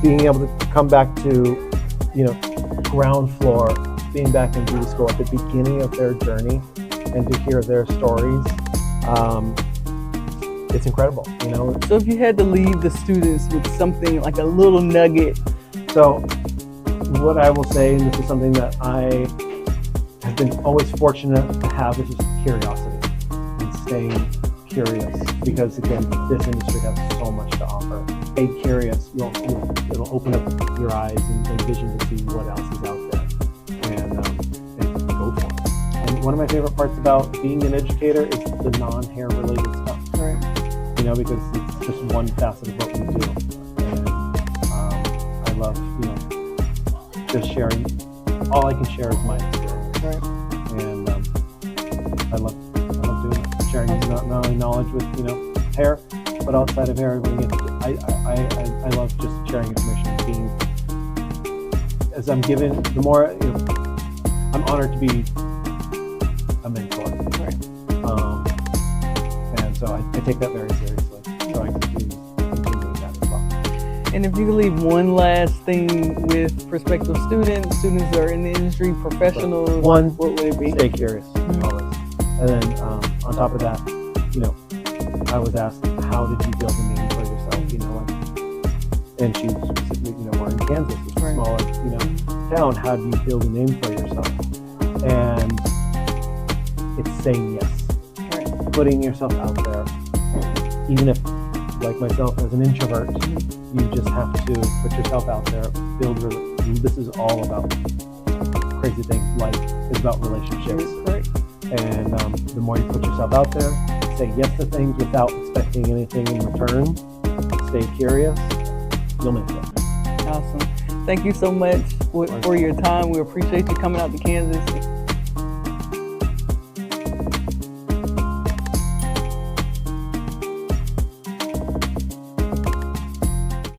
being able to come back to, ground floor, being back in beauty school at the beginning of their journey and to hear their stories, it's incredible, So if you had to leave the students with something like a little nugget. So what I will say, and this is something that I have been always fortunate to have, is just curiosity and staying curious, because again, this industry has so much to offer. Stay curious, it'll open up your eyes and vision to see what else is out there, and go for it. And one of my favorite parts about being an educator is the non-hair related stuff. Right. Because it's just one facet of what we do. And I love, just sharing. All I can share is my experience. Right. And I love doing it. Sharing not only knowledge with, hair, but outside of hair. I love just sharing information. As I'm given, the more, I'm honored to be a mentor. Right. And so I take that very seriously. So I continue that as well. And if you could leave one last thing with prospective students that are in the industry, professionals, what would it be? Stay curious, always. And then on top of that, I was asked, how did you build a name for yourself? And she specifically, we're in Kansas, it's a smaller, town. How do you build a name for yourself? And it's saying yes. Right. Putting yourself out there, even if, like myself, as an introvert, you just have to put yourself out there, this is all about crazy things. Life is about relationships. Right. And the more you put yourself out there, say yes to things without expecting anything in return, stay curious, you'll make it. Awesome. Thank you so much for your time. We appreciate you coming out to Kansas.